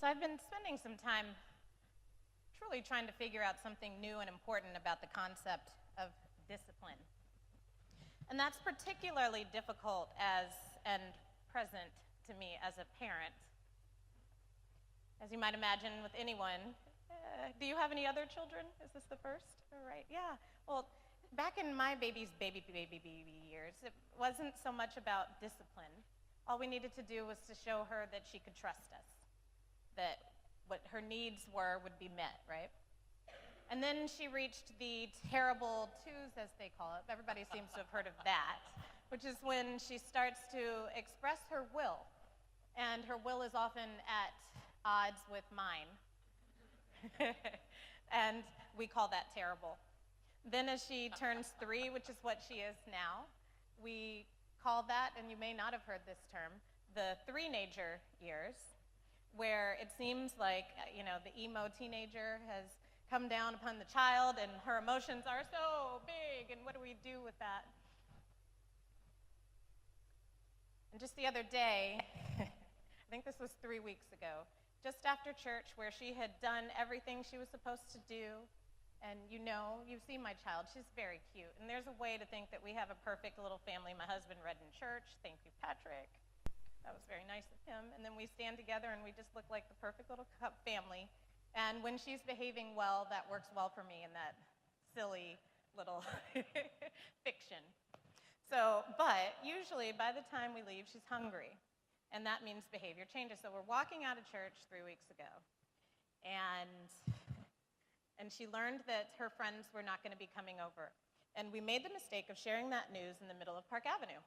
So I've been spending some time truly trying to figure out something new and important about the concept of discipline. And that's particularly difficult and present to me as a parent. As you might imagine with anyone, do you have any other children? Is this the first? All right, yeah. Well, back in my baby years, it wasn't so much about discipline. All we needed to do was to show her that she could trust us, that what her needs were would be met, right? And then she reached the terrible twos, as they call it. Everybody seems to have heard of that, which is when she starts to express her will. And her will is often at odds with mine. And we call that terrible. Then as she turns 3, which is what she is now, we call that, and you may not have heard this term, the three-nager years, where it seems like, the emo teenager has come down upon the child and her emotions are so big, and what do we do with that? And just the other day, I think this was 3 weeks ago, just after church where she had done everything she was supposed to do, and you've seen my child, she's very cute, and there's a way to think that we have a perfect little family. My husband read in church, thank you, Patrick. That was very nice of him. And then we stand together and we just look like the perfect little family. And when she's behaving well, that works well for me in that silly little fiction. But usually by the time we leave, she's hungry. And that means behavior changes. So we're walking out of church 3 weeks ago. And she learned that her friends were not going to be coming over. And we made the mistake of sharing that news in the middle of Park Avenue.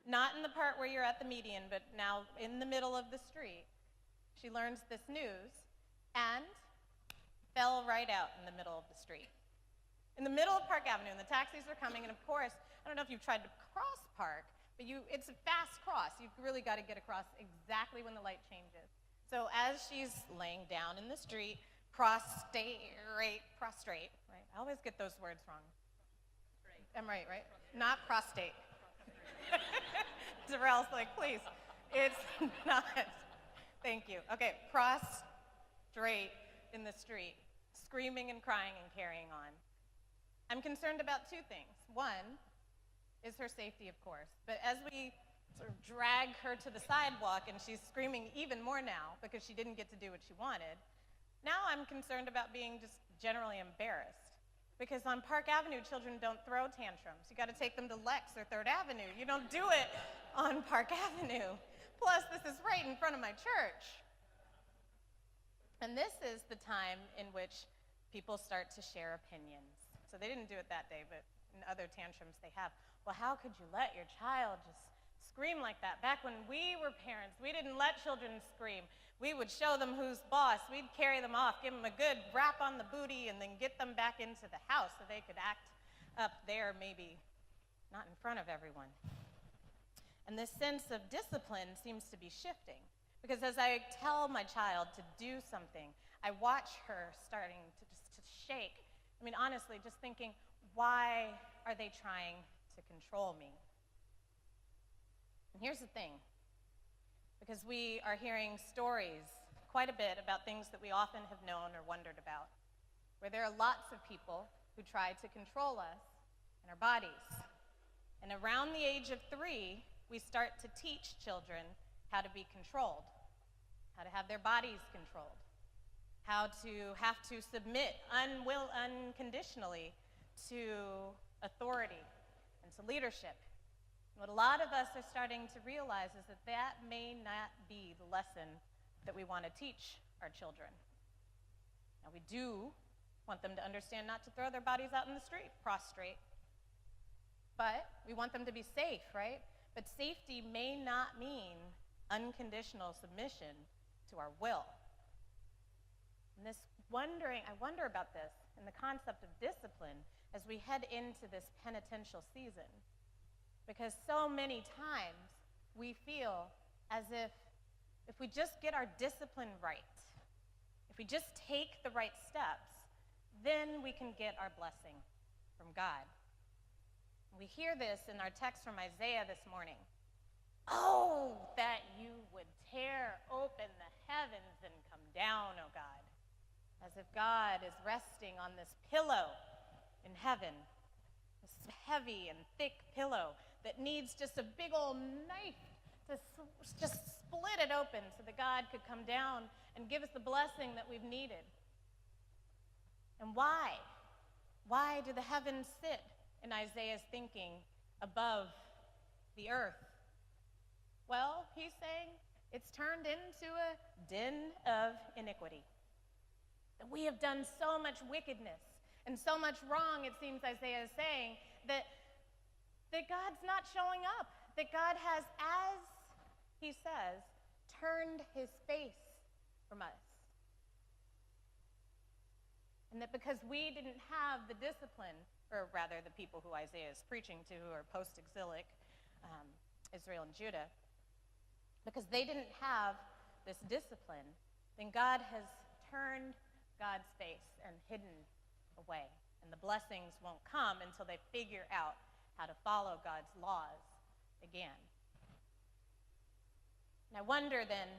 Not in the part where you're at the median, but now in the middle of the street. She learns this news and fell right out in the middle of the street. In the middle of Park Avenue, and the taxis are coming, and of course, I don't know if you've tried to cross Park, but it's a fast cross. You've really got to get across exactly when the light changes. So as she's laying down in the street, prostrate, right? I always get those words wrong. I'm right? Not prostate. Darrell's like, please, it's not. Thank you. Okay, prostrate in the street, screaming and crying and carrying on. I'm concerned about 2 things. One is her safety, of course, but as we sort of drag her to the sidewalk and she's screaming even more now because she didn't get to do what she wanted, now I'm concerned about being just generally embarrassed. Because on Park Avenue, children don't throw tantrums. You got to take them to Lex or 3rd Avenue. You don't do it on Park Avenue. Plus, this is right in front of my church. And this is the time in which people start to share opinions. So they didn't do it that day, but in other tantrums they have. Well, how could you let your child just scream like that? Back when we were parents, we didn't let children scream. We would show them who's boss. We'd carry them off, give them a good rap on the booty, and then get them back into the house so they could act up there, maybe not in front of everyone. And this sense of discipline seems to be shifting. Because as I tell my child to do something, I watch her starting to shake. I mean, honestly, just thinking, why are they trying to control me? And here's the thing. Because we are hearing stories quite a bit about things that we often have known or wondered about, where there are lots of people who try to control us and our bodies. And around the age of 3, we start to teach children how to be controlled, how to have their bodies controlled, how to have to submit unconditionally to authority and to leadership. What a lot of us are starting to realize is that may not be the lesson that we want to teach our children. Now, we do want them to understand not to throw their bodies out in the street, prostrate. But we want them to be safe, right? But safety may not mean unconditional submission to our will. And I wonder about this in the concept of discipline as we head into this penitential season. Because so many times we feel as if we just get our discipline right, if we just take the right steps, then we can get our blessing from God. We hear this in our text from Isaiah this morning. Oh, that you would tear open the heavens and down, O God, as if God is resting on this pillow in heaven, this heavy and thick pillow that needs just a big old knife to just split it open so that God could come down and give us the blessing that we've needed. And why? Why do the heavens sit, in Isaiah's thinking, above the earth? Well, he's saying it's turned into a den of iniquity. That we have done so much wickedness and so much wrong, it seems Isaiah is saying, that God's not showing up. That God has, as he says, turned his face from us. And that because we didn't have the discipline, or rather the people who Isaiah is preaching to, who are post-exilic Israel and Judah, because they didn't have this discipline, then God has turned God's face and hidden away. And the blessings won't come until they figure out how to follow God's laws again. And I wonder then,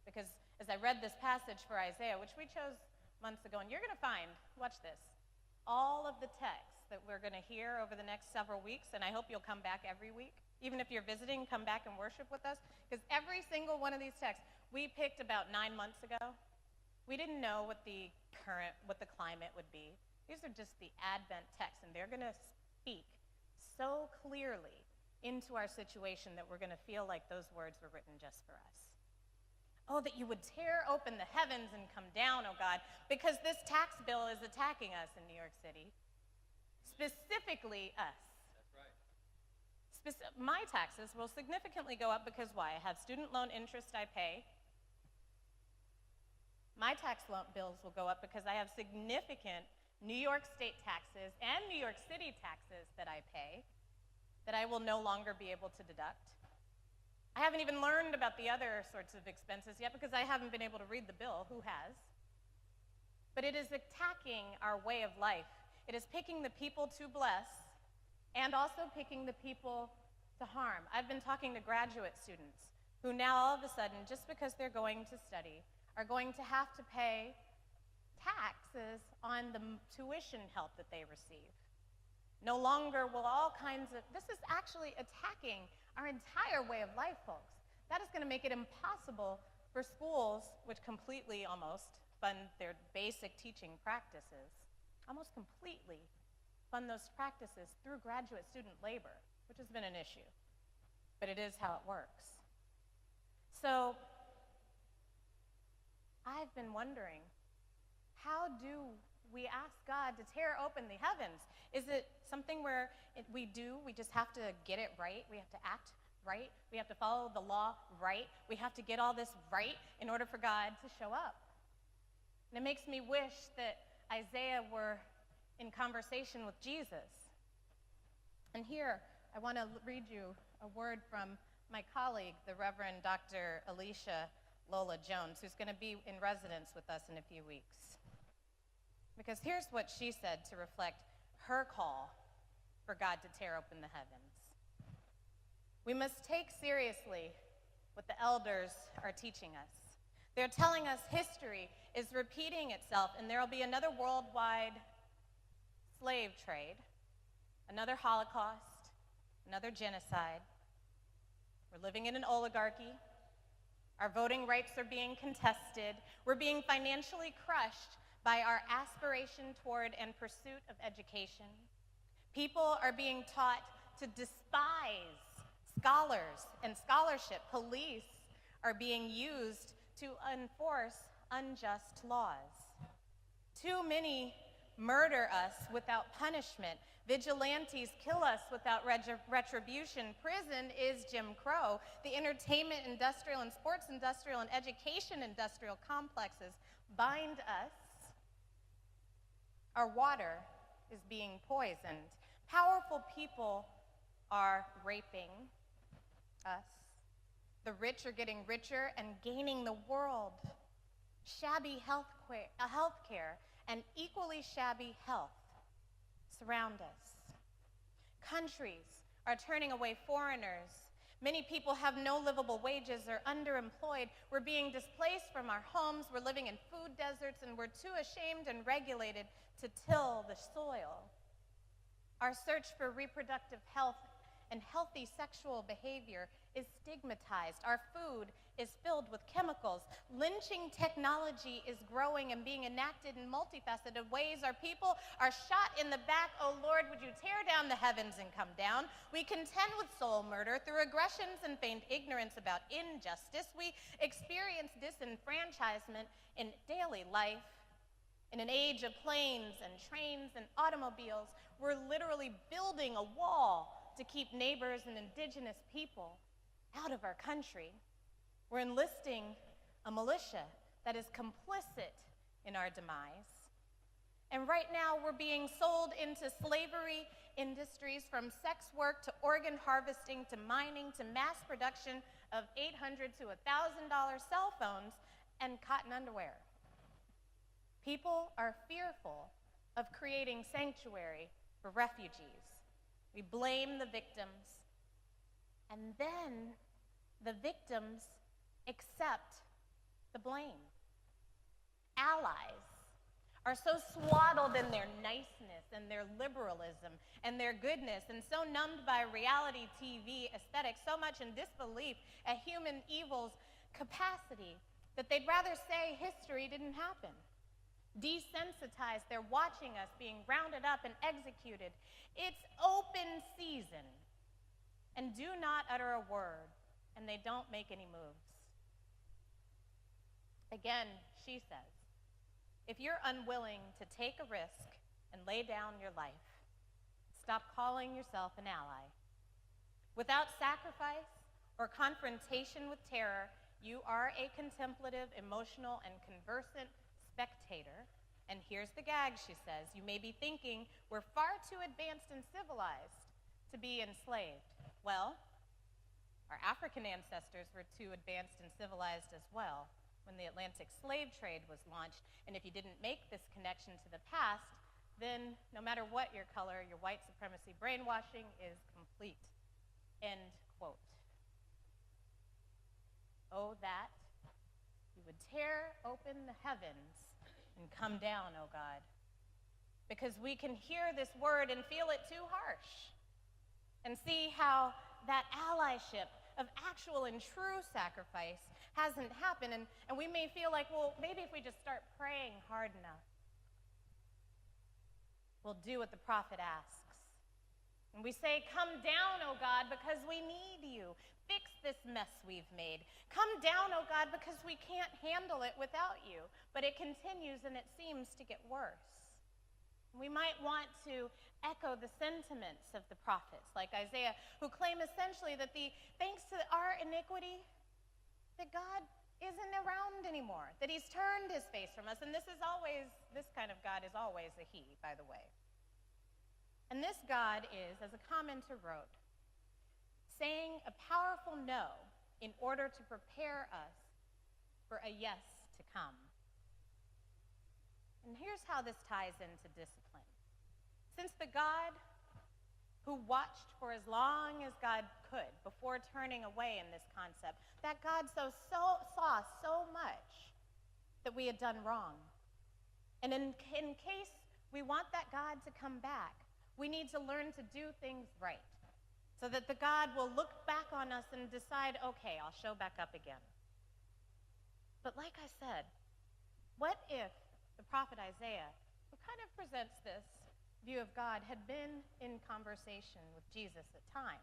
because as I read this passage for Isaiah, which we chose months ago, and you're going to find, watch this, all of the texts that we're going to hear over the next several weeks, and I hope you'll come back every week. Even if you're visiting, come back and worship with us, because every single one of these texts we picked about 9 months ago. We didn't know what the climate would be. These are just the Advent texts, and they're going to speak so clearly into our situation that we're going to feel like those words were written just for us. Oh, that you would tear open the heavens and come down, oh God, because this tax bill is attacking us in New York City. Specifically us. That's right. My taxes will significantly go up because why? I have student loan interest I pay. My tax loan bills will go up because I have significant New York State taxes and New York City taxes that I pay that I will no longer be able to deduct. I haven't even learned about the other sorts of expenses yet because I haven't been able to read the bill. Who has? But it is attacking our way of life. It is picking the people to bless and also picking the people to harm. I've been talking to graduate students who now all of a sudden, just because they're going to study, are going to have to pay taxes on the tuition help that they receive. No longer will all kinds of, this is actually attacking our entire way of life, folks. That is going to make it impossible for schools, which completely almost fund their basic teaching practices, almost completely fund those practices through graduate student labor, which has been an issue. But it is how it works. So I've been wondering, how do we ask God to tear open the heavens? Is it something where we just have to get it right? We have to act right? We have to follow the law right? We have to get all this right in order for God to show up? And it makes me wish that Isaiah were in conversation with Jesus. And here, I want to read you a word from my colleague, the Reverend Dr. Alicia Lola Jones, who's going to be in residence with us in a few weeks. Because here's what she said to reflect her call for God to tear open the heavens. We must take seriously what the elders are teaching us. They're telling us history is repeating itself, and there will be another worldwide slave trade, another Holocaust, another genocide. We're living in an oligarchy. Our voting rights are being contested. We're being financially crushed by our aspiration toward and pursuit of education. People are being taught to despise scholars and scholarship. Police are being used to enforce unjust laws. Too many murder us without punishment. Vigilantes kill us without retribution. Prison is Jim Crow. The entertainment industrial and sports industrial and education industrial complexes bind us. Our water is being poisoned. Powerful people are raping us. The rich are getting richer and gaining the world. Shabby healthcare and equally shabby health surround us. Countries are turning away foreigners. Many people have no livable wages or underemployed. We're being displaced from our homes. We're living in food deserts, and we're too ashamed and regulated to till the soil. Our search for reproductive health and healthy sexual behavior is stigmatized. Our food is filled with chemicals. Lynching technology is growing and being enacted in multifaceted ways. Our people are shot in the back. Oh Lord, would you tear down the heavens and come down? We contend with soul murder through aggressions and feigned ignorance about injustice. We experience disenfranchisement in daily life. In an age of planes and trains and automobiles, we're literally building a wall to keep neighbors and indigenous people out of our country. We're enlisting a militia that is complicit in our demise. And right now, we're being sold into slavery industries, from sex work to organ harvesting to mining to mass production of $800 to $1,000 cell phones and cotton underwear. People are fearful of creating sanctuary for refugees. We blame the victims, and then the victims accept the blame. Allies are so swaddled in their niceness and their liberalism and their goodness, and so numbed by reality TV aesthetic, so much in disbelief at human evil's capacity, that they'd rather say history didn't happen. Desensitized, they're watching us being rounded up and executed. It's open season, and do not utter a word, and they don't make any moves. Again, she says, if you're unwilling to take a risk and lay down your life, stop calling yourself an ally. Without sacrifice or confrontation with terror, you are a contemplative, emotional, and conversant spectator. And here's the gag, she says. You may be thinking we're far too advanced and civilized to be enslaved. Well, our African ancestors were too advanced and civilized as well when the Atlantic slave trade was launched. And if you didn't make this connection to the past, then no matter what your color, your white supremacy brainwashing is complete. End quote. Oh, that you would tear open the heavens and come down, oh God. Because we can hear this word and feel it too harsh. And see how that allyship of actual and true sacrifice hasn't happened. And we may feel like, well, maybe if we just start praying hard enough, we'll do what the prophet asks. And we say, come down, oh God, because we need you. Fix this mess we've made. Come down, oh God, because we can't handle it without you. But it continues, and it seems to get worse. We might want to echo the sentiments of the prophets, like Isaiah, who claim essentially that thanks to our iniquity, that God isn't around anymore, that he's turned his face from us. And this kind of God is always a he, by the way. And this God is, as a commenter wrote, saying a powerful no in order to prepare us for a yes to come. And here's how this ties into discipline. Since the God who watched for as long as God could before turning away in this concept, that God saw so much that we had done wrong. And in case we want that God to come back, we need to learn to do things right, so that the God will look back on us and decide, okay, I'll show back up again. But like I said, what if the prophet Isaiah, who kind of presents this view of God, had been in conversation with Jesus at time?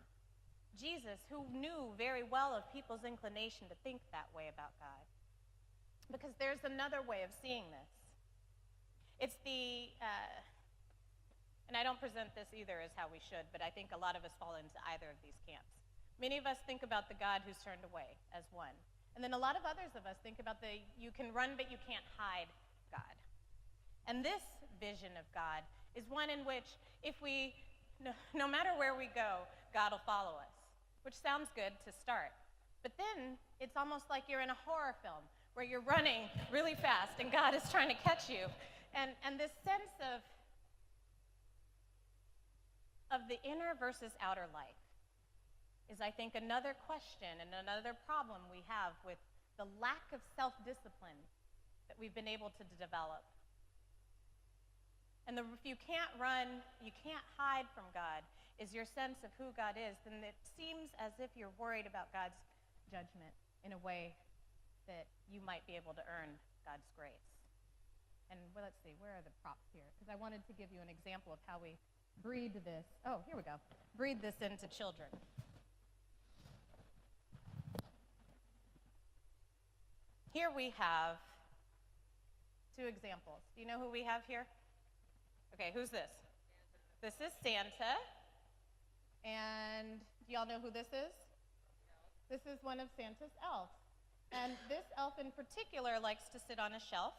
Jesus, who knew very well of people's inclination to think that way about God. Because there's another way of seeing this. It's and I don't present this either as how we should, but I think a lot of us fall into either of these camps. Many of us think about the God who's turned away as one. And then a lot of others of us think about the you can run but you can't hide God. And this vision of God is one in which if no matter where we go, God will follow us, which sounds good to start. But then it's almost like you're in a horror film where you're running really fast and God is trying to catch you. And this sense of the inner versus outer life. is, I think, another question and another problem we have with the lack of self-discipline that we've been able to develop. And if you can't run, you can't hide from God, is your sense of who God is, then it seems as if you're worried about God's judgment in a way that you might be able to earn God's grace. And let's see, where are the props here? Because I wanted to give you an example of how we breed this. Oh, here we go. Breed this into children. Here we have two examples. Do you know who we have here? Okay, who's this? This is Santa. And do y'all know who this is? This is one of Santa's elves. And this elf in particular likes to sit on a shelf.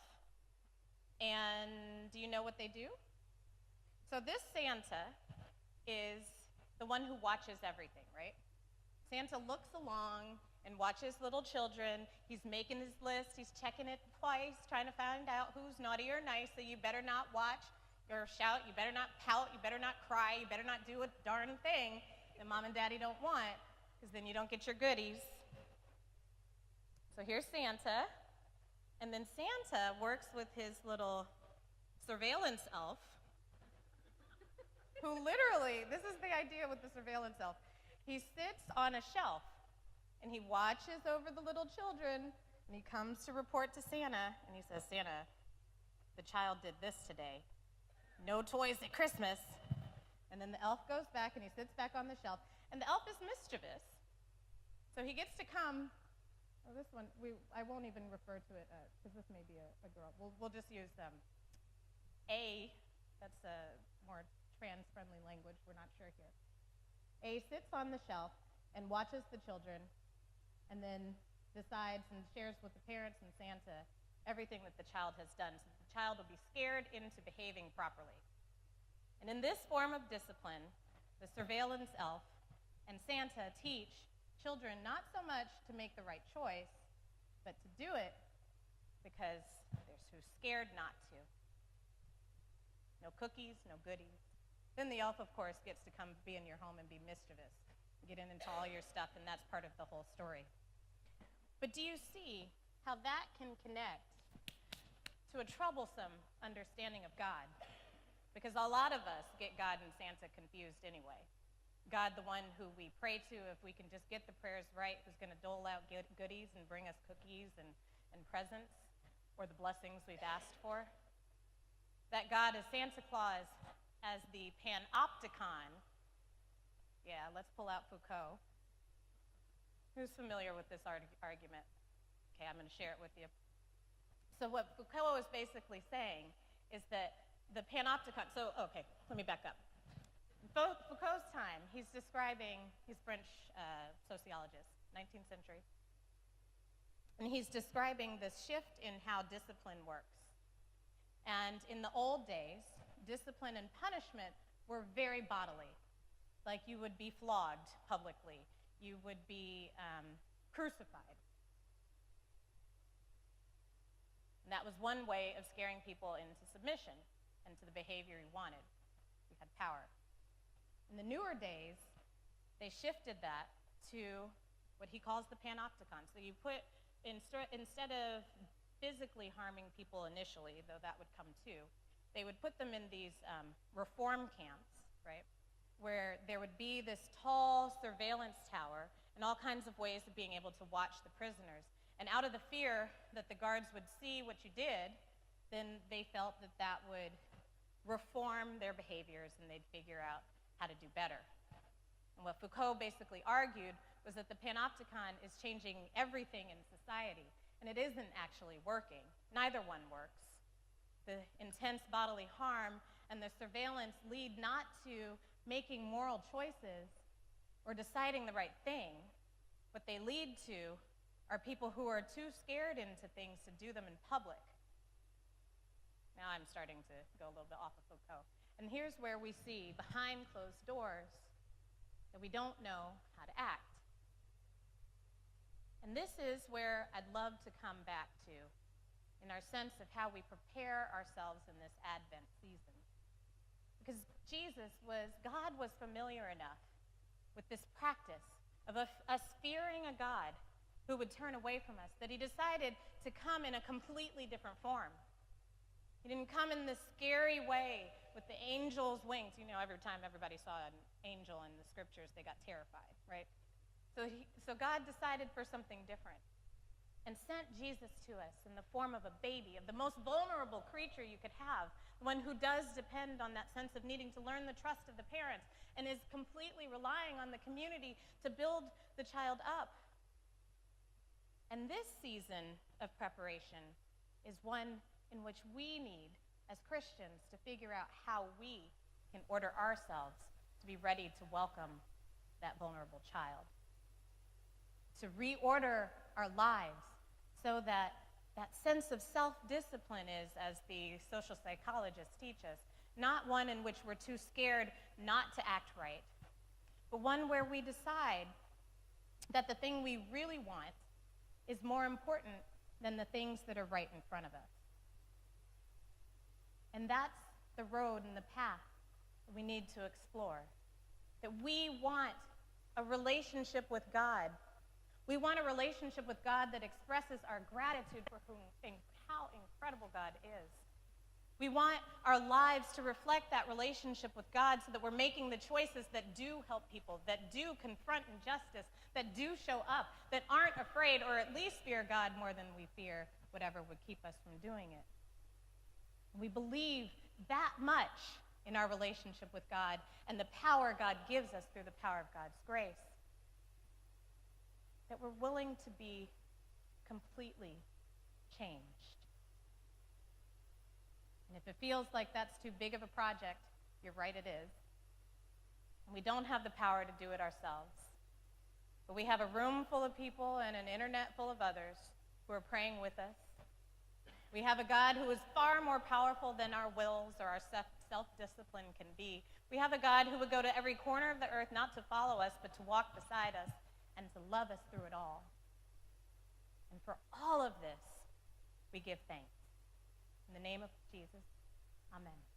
And do you know what they do? So this Santa is the one who watches everything, right? Santa looks along and watches little children. He's making his list. He's checking it twice, trying to find out who's naughty or nice, so you better not watch or shout. You better not pout. You better not cry. You better not do a darn thing that Mom and Daddy don't want, because then you don't get your goodies. So here's Santa. And then Santa works with his little surveillance elf, who literally, this is the idea with the surveillance elf. He sits on a shelf, and he watches over the little children, and he comes to report to Santa, and he says, Santa, the child did this today. No toys at Christmas. And then the elf goes back, and he sits back on the shelf, and the elf is mischievous. So he gets to come. Oh, this one, I won't even refer to it, because this may be a girl. We'll just use A. That's a more trans-friendly language. We're not sure here. A sits on the shelf and watches the children, and then decides and shares with the parents and Santa everything that the child has done, so that the child will be scared into behaving properly. And in this form of discipline, the surveillance elf and Santa teach children not so much to make the right choice, but to do it because they're too scared not to. No cookies, no goodies. Then the elf, of course, gets to come be in your home and be mischievous, get into all your stuff, and that's part of the whole story. But do you see how that can connect to a troublesome understanding of God? Because a lot of us get God and Santa confused anyway. God, the one who we pray to, if we can just get the prayers right, who's going to dole out goodies and bring us cookies and presents, or the blessings we've asked for. That God is Santa Claus as the panopticon. Yeah, let's pull out Foucault. Who's familiar with this argument? Okay, I'm going to share it with you. So what Foucault is basically saying is that the panopticon, okay, let me back up. Foucault's time, he's French sociologist, 19th century, and he's describing this shift in how discipline works. And in the old days, discipline and punishment were very bodily. Like you would be flogged publicly. You would be crucified. And that was one way of scaring people into submission and to the behavior you wanted. You had power. In the newer days, they shifted that to what he calls the panopticon. So you put, instead of physically harming people initially, though that would come too, they would put them in these reform camps, right, where there would be this tall surveillance tower and all kinds of ways of being able to watch the prisoners. And out of the fear that the guards would see what you did, then they felt that that would reform their behaviors and they'd figure out how to do better. And what Foucault basically argued was that the panopticon is changing everything in society, and it isn't actually working. Neither one works. The intense bodily harm and the surveillance lead not to making moral choices or deciding the right thing. What they lead to are people who are too scared into things to do them in public. Now I'm starting to go a little bit off of Foucault. And here's where we see, behind closed doors, that we don't know how to act. And this is where I'd love to come back to, in our sense of how we prepare ourselves in this Advent season. Because God was familiar enough with this practice of us fearing a God who would turn away from us, that he decided to come in a completely different form. He didn't come in this scary way with the angel's wings. You know, every time everybody saw an angel in the scriptures, they got terrified, right? So God decided for something different and sent Jesus to us in the form of a baby, of the most vulnerable creature you could have, one who does depend on that sense of needing to learn the trust of the parents and is completely relying on the community to build the child up. And this season of preparation is one in which we need, as Christians, to figure out how we can order ourselves to be ready to welcome that vulnerable child, to reorder our lives so that that sense of self-discipline is, as the social psychologists teach us, not one in which we're too scared not to act right, but one where we decide that the thing we really want is more important than the things that are right in front of us. And that's the road and the path that we need to explore. That we want a relationship with God. We want a relationship with God that expresses our gratitude for how incredible God is. We want our lives to reflect that relationship with God so that we're making the choices that do help people, that do confront injustice, that do show up, that aren't afraid or at least fear God more than we fear whatever would keep us from doing it. We believe that much in our relationship with God and the power God gives us through the power of God's grace, that we're willing to be completely changed. And if it feels like that's too big of a project, you're right, it is. And we don't have the power to do it ourselves. But we have a room full of people and an internet full of others who are praying with us. We have a God who is far more powerful than our wills or our self-discipline can be. We have a God who would go to every corner of the earth not to follow us, but to walk beside us and to love us through it all. And for all of this, we give thanks. In the name of Jesus, amen.